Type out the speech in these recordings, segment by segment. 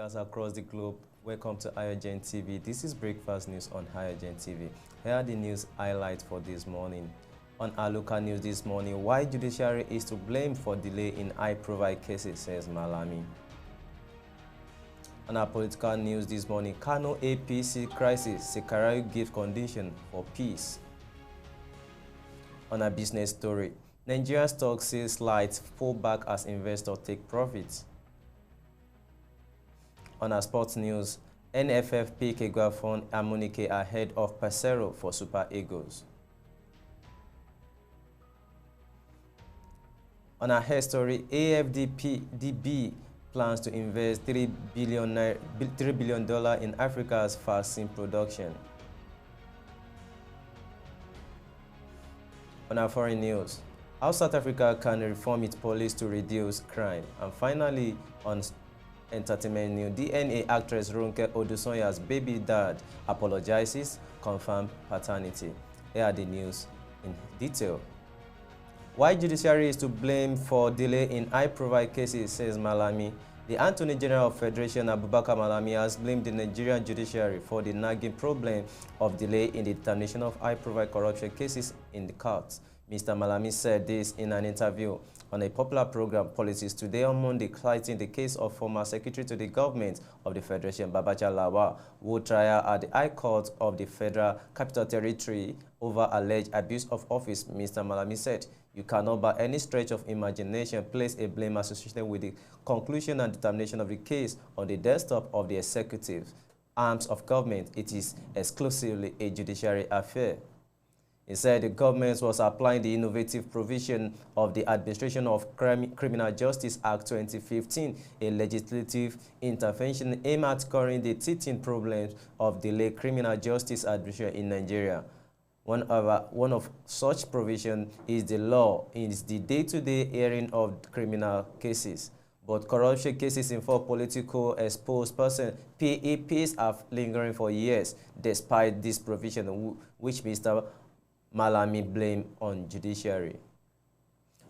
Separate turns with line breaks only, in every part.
Nigerians across the globe, welcome to AYOGEN TV. This is Breakfast News on AYOGEN TV. Here are the news highlights for this morning. On our local news this morning, why judiciary is to blame for delay in high-profile cases, says Malami. On our political news this morning, Kano APC crisis, Sekarayu gives condition for peace. On our business story, Nigerian stock sales lights fall back as investors take profits. On our sports news, NFFP Kegwa Fund Amunike ahead of Pesero for Super Eagles. On our health story, AFDB plans to invest $3 billion in Africa's vaccine production. On our foreign news, how South Africa can reform its police to reduce crime. And finally, on entertainment news, DNA actress Ronke Odusonya's baby dad apologizes, confirmed paternity. Here are the news in detail. Why judiciary is to blame for delay in high-profile cases, says Malami. The Attorney General of Federation, Abubakar Malami, has blamed the Nigerian judiciary for the nagging problem of delay in the determination of high-profile corruption cases in the courts. Mr. Malami said this in an interview on a popular program, Politics Today, on Monday, citing the case of former Secretary to the Government of the Federation, Babaja Lawal, who trial at the High Court of the Federal Capital Territory over alleged abuse of office. Mr. Malami said, "You cannot by any stretch of imagination place a blame associated with the conclusion and determination of the case on the desktop of the executive arms of government. It is exclusively a judiciary affair." He said the government was applying the innovative provision of the Administration of Criminal Justice Act 2015, a legislative intervention aimed at curing the teething problems of delayed criminal justice administration in Nigeria. One of such provisions is the law is the day-to-day hearing of criminal cases. But corruption cases involve political exposed persons. PEPs are lingering for years, despite this provision, which Mr. Malami blamed on judiciary.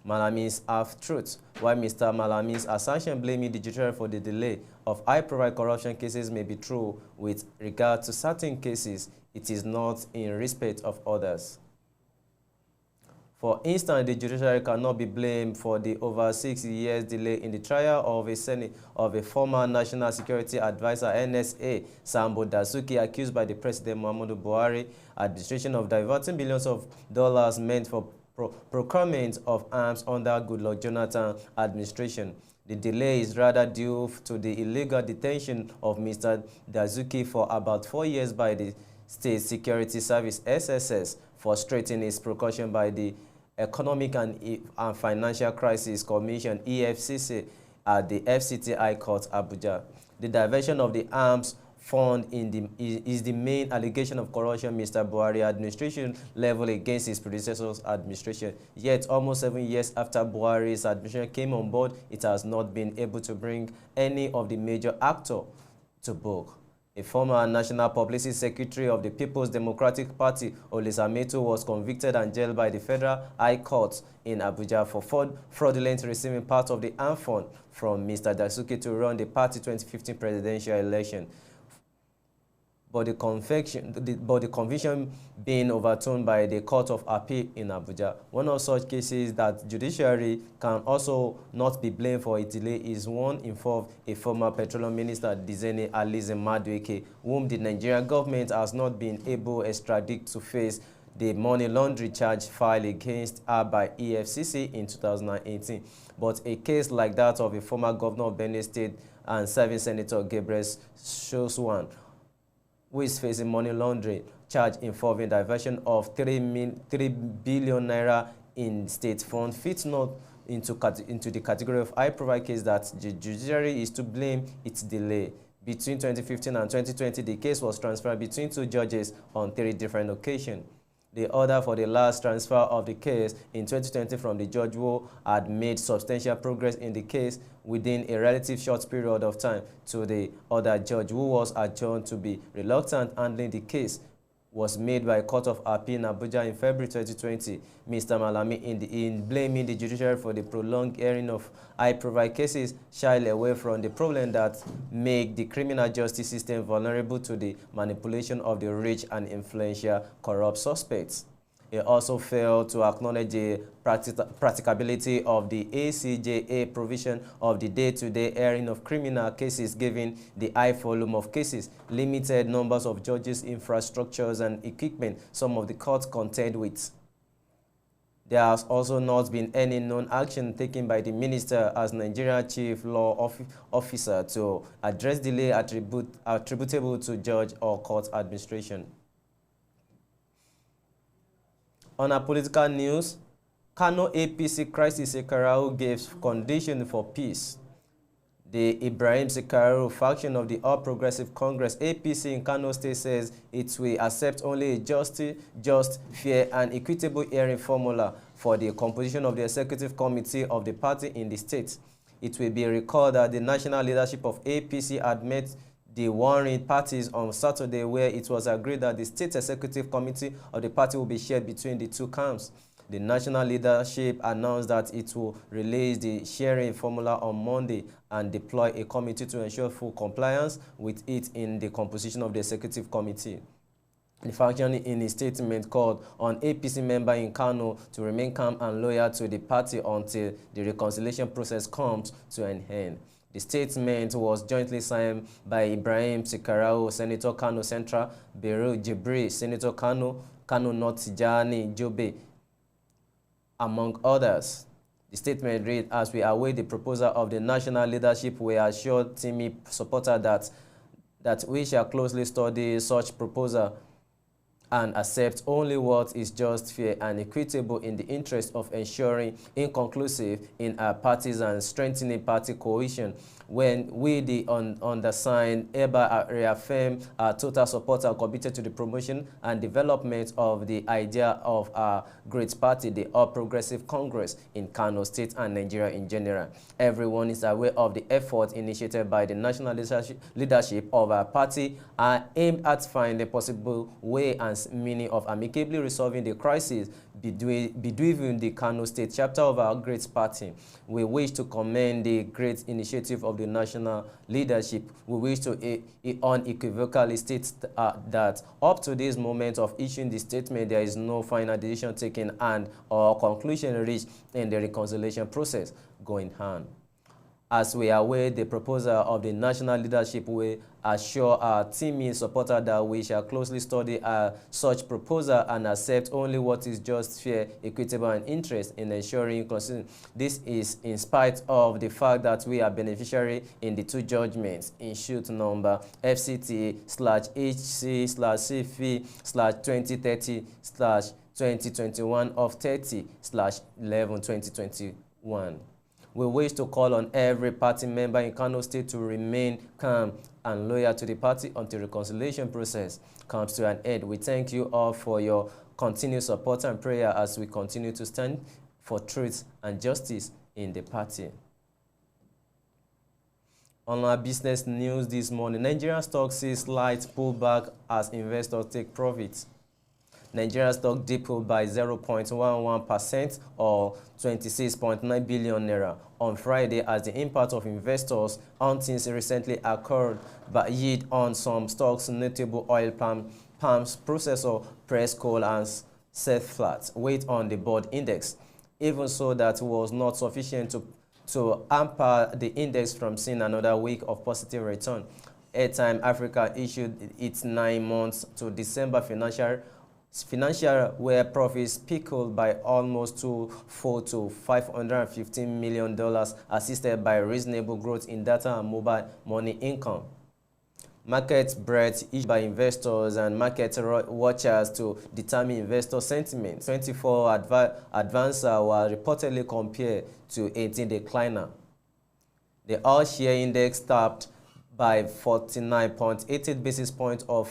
Malami's half-truth. While Mr. Malami's assertion blaming the judiciary for the delay of high-profile corruption cases may be true with regard to certain cases, it is not in respect of others. For instance, the judiciary cannot be blamed for the over 6 years delay in the trial of a former National Security Advisor (NSA) Sambo Dasuki, accused by the President Muhammadu Buhari administration of diverting billions of dollars meant for procurement of arms under Goodluck Jonathan administration. The delay is rather due to the illegal detention of Mr. Dasuki for about 4 years by the State Security Service (SSS), frustrating its precaution by the Economic and Financial Crisis Commission (EFCC) at the FCT High Court, Abuja. The diversion of the arms fund is the main allegation of corruption Mr. Buhari administration leveled against his predecessor's administration. Yet, almost 7 years after Buhari's administration came on board, it has not been able to bring any of the major actors to book. A former National Publicity Secretary of the People's Democratic Party, Olisameto, was convicted and jailed by the Federal High Court in Abuja for fraudulently receiving part of the arm fund from Mr. Dasuki to run the party 2015 presidential election. But the conviction being overturned by the Court of Appeal in Abuja. One of such cases that judiciary can also not be blamed for a delay is one involving a former petroleum minister, Dizaini Alize Madueke, whom the Nigerian government has not been able to extradite to face the money laundering charge filed against her by EFCC in 2018. But a case like that of a former governor of Benue State and serving Senator Gabriel Shoswan, who is facing money laundering charge involving diversion of 3 billion naira in state fund, fits not into the category of high-profile case that the judiciary is to blame its delay. Between 2015 and 2020, the case was transferred between 2 judges on 3 different occasions. The order for the last transfer of the case in 2020 from the judge who had made substantial progress in the case within a relatively short period of time to the other judge who was adjourned to be reluctant handling the case was made by Court of Appeal in Abuja in February 2020. Mr. Malami, in blaming the judiciary for the prolonged hearing of high-profile cases, shied away from the problem that make the criminal justice system vulnerable to the manipulation of the rich and influential corrupt suspects. He also failed to acknowledge the practicability of the ACJA provision of the day-to-day hearing of criminal cases, given the high volume of cases, limited numbers of judges, infrastructures, and equipment some of the courts contend with. There has also not been any known action taken by the minister as Nigeria Chief Law Officer to address delay attributable to judge or court administration. On our political news, Kano APC crisis Sekarau gives condition for peace. The Ibrahim Sekarau faction of the All Progressive Congress APC in Kano State says it will accept only a just, fair, and equitable hearing formula for the composition of the executive committee of the party in the state. It will be recalled that the national leadership of APC had met the warring parties on Saturday, where it was agreed that the state executive committee of the party will be shared between the two camps. The national leadership announced that it will release the sharing formula on Monday and deploy a committee to ensure full compliance with it in the composition of the executive committee. The faction in a statement called on APC member in Kano to remain calm and loyal to the party until the reconciliation process comes to an end. The statement was jointly signed by Ibrahim Sekarau, Senator Kano Central, Beru Jibri, Senator Kano North Tijani Jobe, among others. The statement read, as we await the proposal of the national leadership, we assure Timi supporters that we shall closely study such proposal and accept only what is just, fair, and equitable in the interest of ensuring inconclusive in our parties and strengthening party cohesion. When we, the undersigned, hereby reaffirm our total support and committed to the promotion and development of the idea of our great party, the All Progressive Congress in Kano State and Nigeria in general. Everyone is aware of the effort initiated by the national leadership of our party are aimed at finding a possible way and meaning of amicably resolving the crisis between the Kano State chapter of our great party. We wish to commend the great initiative of the national leadership. We wish to unequivocally state that up to this moment of issuing the statement, there is no final decision taken and or conclusion reached in the reconciliation process going on. As we await the proposal of the national leadership, we assure our teaming supporters that we shall closely study such proposal and accept only what is just, fair, equitable, and interest in ensuring consistency. This is in spite of the fact that we are beneficiary in the two judgments issued number FCT/HC/CFE/2030/2021 of 30/11/2021. We wish to call on every party member in Kano State to remain calm and loyal to the party until the reconciliation process comes to an end. We thank you all for your continued support and prayer as we continue to stand for truth and justice in the party. On our business news this morning, Nigerian stock sees slight pullback as investors take profits. Nigerian stock dipped by 0.11% or 26.9 billion naira on Friday as the impact of investors' huntings recently occurred, but yield on some stocks, notable oil palms, processor, press coal, and set flat weighed on the board index. Even so, that was not sufficient to hamper the index from seeing another week of positive return. Airtime Africa issued its 9 months to December financial where profits peaked by almost twofold to $515 million, assisted by reasonable growth in data and mobile money income. Market breadth issued by investors and market watchers to determine investor sentiment. 24 advancer were reportedly compared to 18 decliner. The all-share index tapped by 49.88 basis points of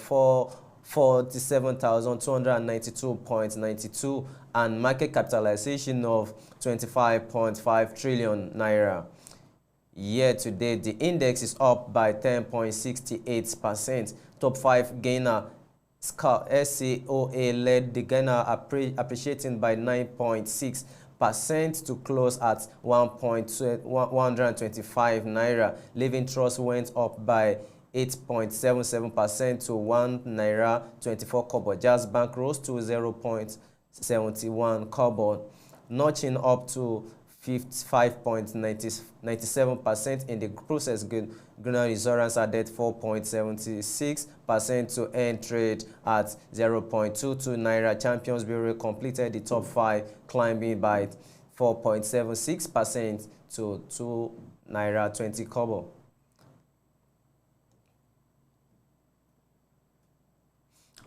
47,292.92 and market capitalization of 25.5 trillion naira. Year to date, the index is up by 10.68%. Top 5 gainer SCOA led the Ghana appreciating by 9.6% to close at 125 naira. Living trust went up by 8.77% to 1 naira 24 kobo. Jazz Bank rose to 0.71 kobo, notching up to 55.97% in the process. Ghana Insurance added 4.76% to end trade at 0.22 naira. Champions Bureau completed the top 5, climbing by 4.76% to 2 naira 20 kobo.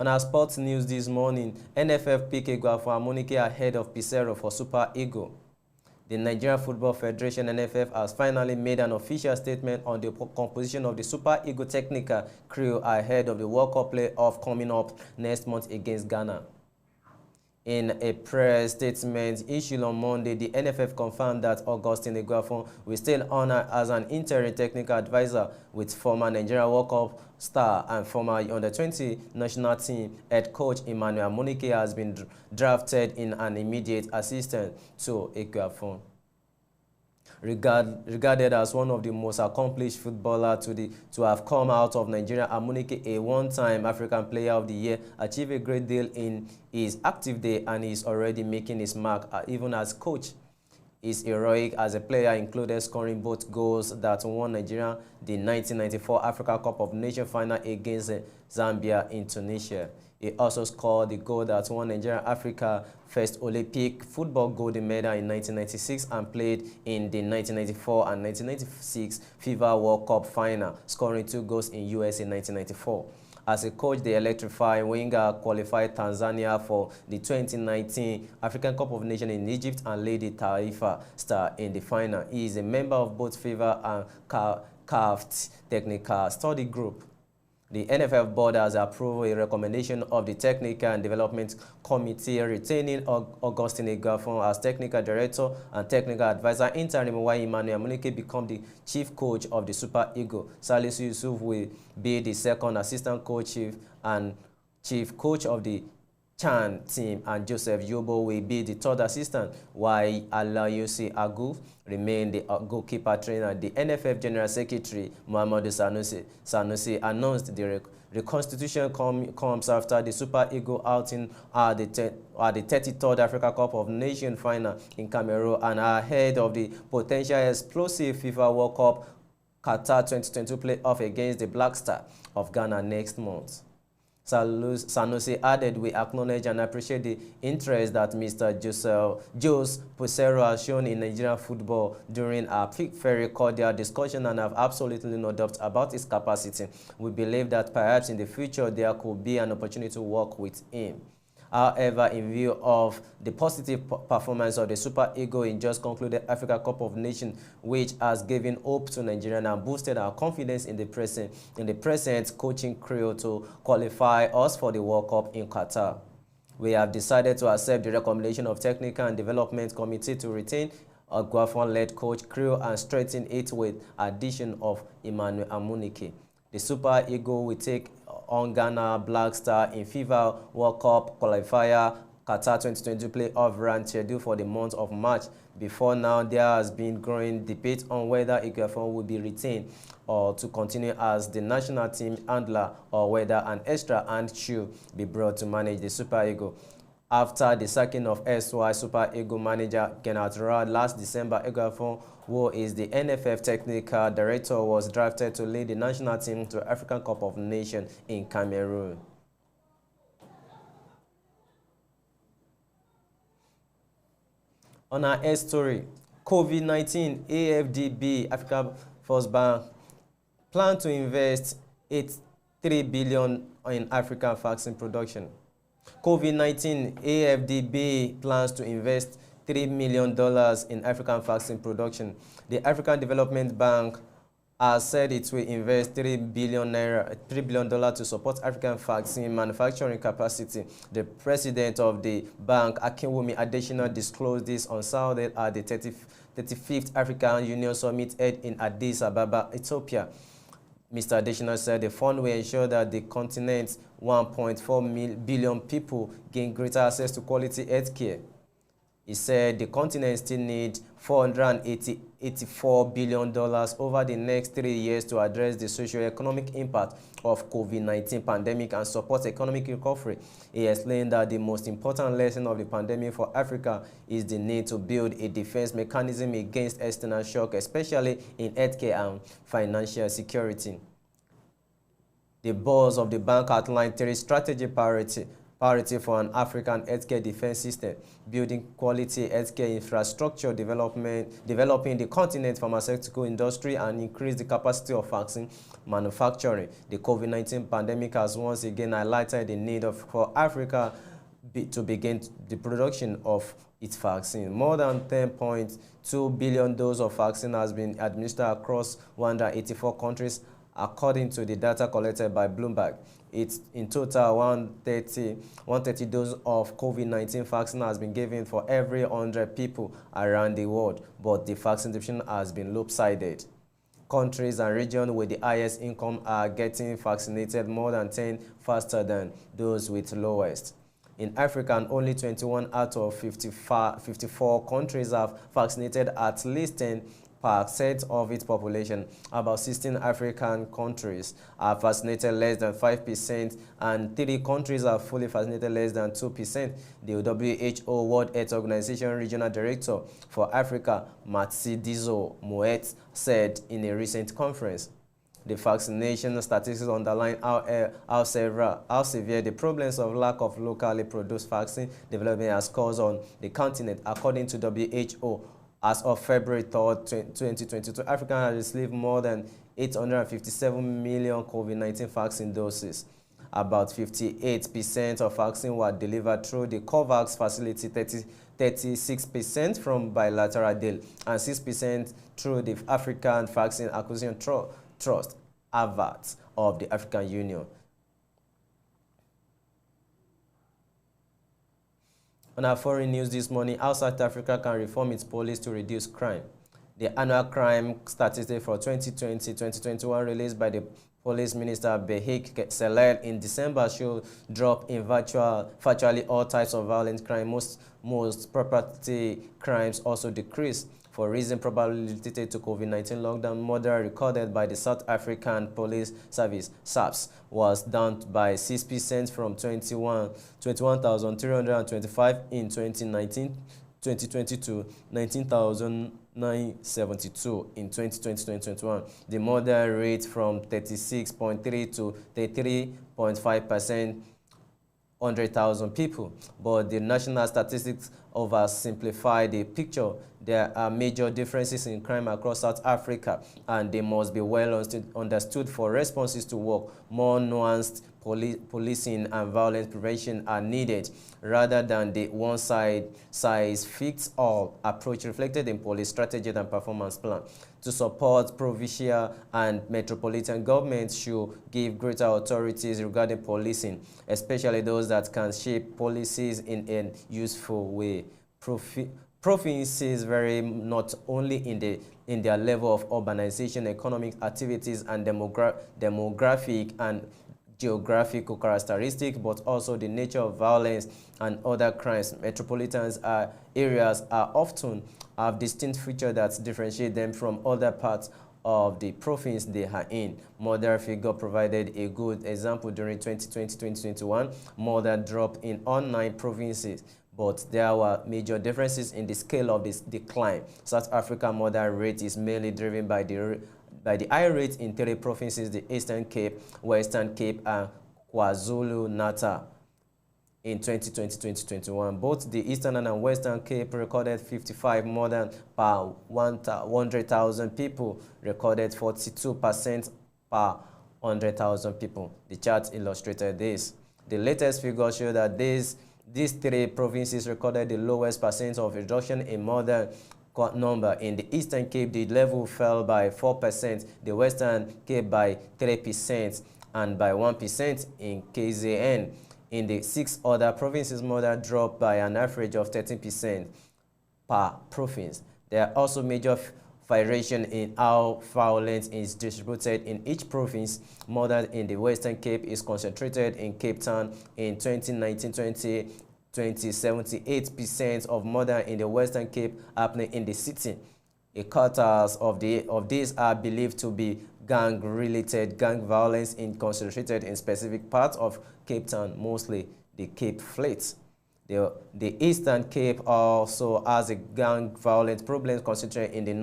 On our sports news this morning, NFF pick Eguavoen Amunike ahead of Pissarro for Super Eagles. The Nigerian Football Federation (NFF) has finally made an official statement on the composition of the Super Eagles technical crew ahead of the World Cup playoff coming up next month against Ghana. In a press statement issued on Monday, the NFF confirmed that Augustine Eguavoen will stay on as an interim technical advisor, with former Nigerian World Cup star and former under-20 national team head coach Emmanuel Amunike has been drafted in an immediate assistant to Eguavoen. Regarded as one of the most accomplished footballers to have come out of Nigeria, Amunike, a one-time African Player of the Year, achieved a great deal in his active day and is already making his mark even as coach. His heroic as a player included scoring both goals that won Nigeria the 1994 Africa Cup of Nations final against Zambia in Tunisia. He also scored the goal that won Nigeria Africa first Olympic football gold medal in 1996 and played in the 1994 and 1996 FIFA World Cup final, scoring 2 goals in US in 1994. As a coach, the electrifying winger qualified Tanzania for the 2019 African Cup of Nations in Egypt and laid the Taifa Star in the final. He is a member of both FIFA and CAF Technical Study Group. The NFF board has approved a recommendation of the Technical and Development Committee retaining Augustine Eguavoen as Technical Director and Technical Advisor interim, while Emmanuel Amunike become the Chief Coach of the Super Eagles. Salisu Yusuf will be the second Assistant Coach and Chief Coach of the Chan team, and Joseph Yobo will be the third assistant, while Alayosi Agu remain the goalkeeper trainer. The NFF General Secretary Muhammadu Sanusi announced the reconstitution comes after the Super Eagles outing at the 33rd Africa Cup of Nations final in Cameroon and ahead of the potential explosive FIFA World Cup Qatar 2022 playoff against the Black Star of Ghana next month. Sanusi added, "We acknowledge and appreciate the interest that Mr. Jose Pissarro has shown in Nigerian football during our very cordial discussion and have absolutely no doubt about his capacity. We believe that perhaps in the future there could be an opportunity to work with him." However, in view of the positive performance of the Super Eagles in just concluded Africa Cup of Nations, which has given hope to Nigeria and boosted our confidence in the present coaching crew to qualify us for the World Cup in Qatar, we have decided to accept the recommendation of Technical and Development Committee to retain a Eguavoen-led coach crew and strengthen it with addition of Emmanuel Amunike. The Super Eagles will take on Ghana Black Star in FIFA World Cup qualifier Qatar 2022 playoff run scheduled for the month of March. Before now, there has been growing debate on whether Eguavoen will be retained or to continue as the national team handler, or whether an extra hand should be brought to manage the Super Eagles. After the sacking of SY Super Eagles manager Kenneth Rad last December, Eguavoen, who is the NFF Technical Director, was drafted to lead the national team to African Cup of Nations in Cameroon. On our health story, COVID-19, AFDB, Africa First Bank, plan to invest $3 billion in African vaccine production. COVID-19, AFDB plans to invest $3 million in African vaccine production. The African Development Bank has said it will invest $3 billion to support African vaccine manufacturing capacity. The president of the bank, Akinwumi Adesina, disclosed this on Saturday at the 35th African Union Summit held in Addis Ababa, Ethiopia. Mr. Additional said the fund will ensure that the continent's 1.4 billion people gain greater access to quality health care. He said the continent still needs $484 billion over the next 3 years to address the socio-economic impact of COVID-19 pandemic and support economic recovery. He explained that the most important lesson of the pandemic for Africa is the need to build a defense mechanism against external shock, especially in healthcare and financial security. The boss of the bank outlined 3 strategic priority for an African healthcare defense system: building quality healthcare infrastructure, developing the continent's pharmaceutical industry, and increase the capacity of vaccine manufacturing. The COVID-19 pandemic has once again highlighted the need for Africa to begin the production of its vaccine. More than 10.2 billion doses of vaccine has been administered across 184 countries, according to the data collected by Bloomberg. It's in total 130 doses of COVID-19 vaccine has been given for every 100 people around the world, but the vaccine distribution has been lopsided. Countries and regions with the highest income are getting vaccinated more than 10 faster than those with lowest. In Africa, only 21 out of 54 countries have vaccinated at least 10% of its population. About 16 African countries are vaccinated less than 5%, and 3 countries are fully vaccinated less than 2%. The WHO World Health Organization Regional Director for Africa, Matshidiso Moeti, said in a recent conference. The vaccination statistics underline how severe the problems of lack of locally produced vaccine development has caused on the continent. According to WHO, as of February 3rd, 2022, Africa has received more than 857 million COVID-19 vaccine doses. About 58% of vaccine were delivered through the COVAX facility, 36% from bilateral deal, and 6% through the African Vaccine Acquisition Trust, AVAT, of the African Union. On our foreign news this morning, how South Africa can reform its police to reduce crime. The annual crime statistics for 2020-2021 released by the Police Minister Behik Celel in December show drop in virtually all types of violent crime. Most property crimes also decreased. For reasons probably related to COVID-19 lockdown, murder recorded by the South African Police Service, SAPS, was down by 6% from 21,325 in 2019-2020 to 19,972 in 2020-2021. The murder rate from 36.3 to 33.5%. 100,000 people, but the national statistics oversimplify the picture. There are major differences in crime across South Africa, and they must be well understood for responses to work. More nuanced policing and violence prevention are needed, rather than the one-size-fits-all approach reflected in police strategy and performance plan. To support, provincial and metropolitan governments should give greater authorities regarding policing, especially those that can shape policies in a useful way. Provinces vary not only in their level of urbanization, economic activities, and demographic and geographical characteristics, but also the nature of violence and other crimes. Metropolitan areas are often have distinct features that differentiate them from other parts of the province they are in. Murder figure provided a good example during 2020-2021. Murder dropped in all 9 provinces, but there were major differences in the scale of this decline. South Africa murder rate is mainly driven by the high rate in 3 provinces: the Eastern Cape, Western Cape, and KwaZulu-Natal. In 2020-2021, both the Eastern and Western Cape recorded 55 murder per 100,000 people, recorded 42% per 100,000 people. The chart illustrated this. The latest figures show that these 3 provinces recorded the lowest percent of reduction in murder number. In the Eastern Cape, the level fell by 4%, the Western Cape by 3%, and by 1% in KZN. In the 6 other provinces, murder dropped by an average of 13% per province. There are also major variation in how violence is distributed in each province. Murder in the Western Cape is concentrated in Cape Town. In 2019-20, 78% of murder in the Western Cape happening in the city. A quarter of these are believed to be gang-related. Gang violence is concentrated in specific parts of Cape Town, mostly the Cape Fleet. The Eastern Cape also has a gang violence problem concentrated in the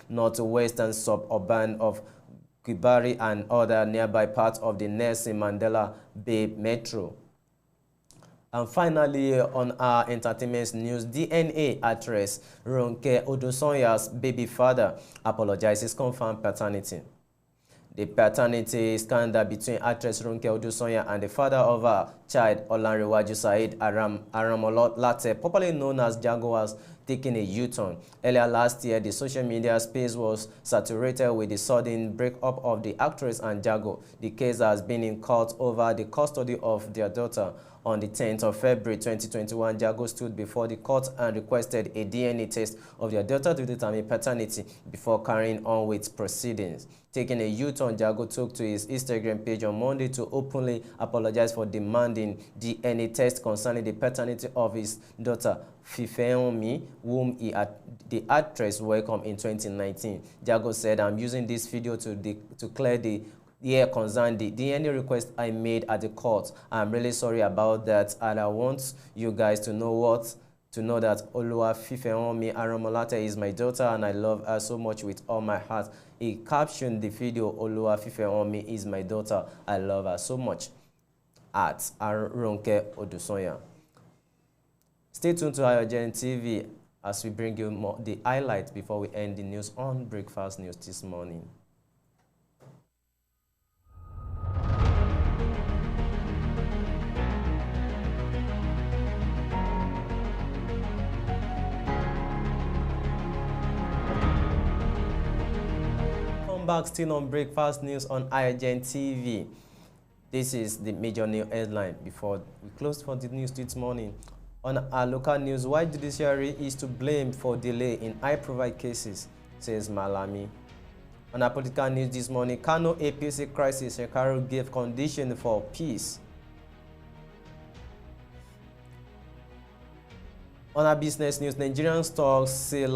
northwestern suburban of Kibari and other nearby parts of the Nelson Mandela Bay Metro. And finally, on our entertainment news, DNA actress Ronke Odosonya's baby father apologizes confirmed paternity. The paternity scandal between actress Ronke Odusonya and the father of her child, Olanrewaju Said Aramolate, popularly known as Jago, was taking a U-turn. Earlier last year, the social media space was saturated with the sudden breakup of the actress and Jago. The case has been in court over the custody of their daughter. On the 10th of February 2021, Jago stood before the court and requested a DNA test of their daughter to determine paternity before carrying on with proceedings. Taking a U-turn, Jago took to his Instagram page on Monday to openly apologize for demanding DNA test concerning the paternity of his daughter, Fifeomi, whom the actress welcomed in 2019. Jago said, "I'm using this video to clear the air concerned the DNA request I made at the court. I'm really sorry about that, and I want you guys to know that Olua Fifeomi Aramolate is my daughter and I love her so much with all my heart." He captioned the video, "Olua Fifeomi is my daughter, I love her so much," at Ronke Odusonya. Stay tuned to AYOGEN TV as we bring you the highlights before we end the news on Breakfast News this morning. Back still on Breakfast News on AYOGEN TV. This is the major news headline before we close for the news this morning. On our local news, why judiciary is to blame for delay in high-profile cases, says Malami. On our political news this morning, Kano APC crisis, Shekaru gave condition for peace. On our business news, Nigerian stocks see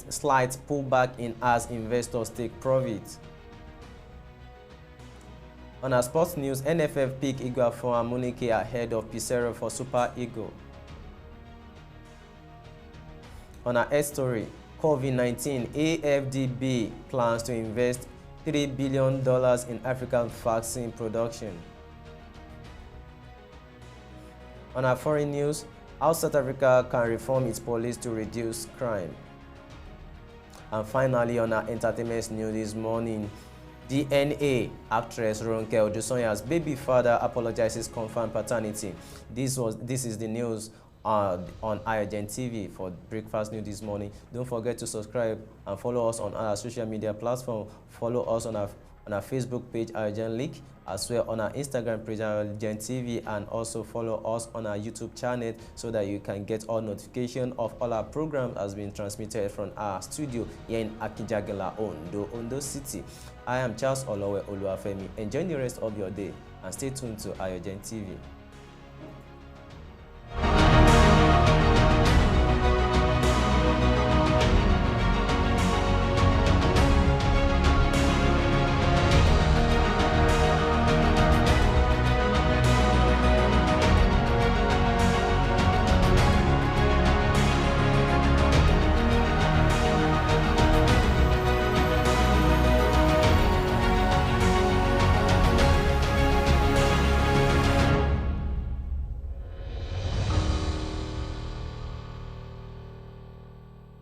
slight pullback in as investors take profit. On our sports news, NFF pick Igor for Amunike ahead of Pissarro for Super Eagle. On our health story, COVID-19, AFDB plans to invest $3 billion in African vaccine production. On our foreign news, how South Africa can reform its police to reduce crime. And finally, on our entertainment news this morning, DNA actress Ronke Odusonya's baby father apologizes confirmed paternity. This is the news on AYOGEN TV for Breakfast News this morning. Don't forget to subscribe and follow us on our social media platform. Follow us on our Facebook page, AYOGEN Leak, as well on our Instagram page, AYOGEN TV, and also follow us on our YouTube channel so that you can get all notification of all our programs as being transmitted from our studio here in Akijagala, Ondo City. I am Charles Olowe Oluwafemi. Enjoy the rest of your day and stay tuned to AYOGEN TV.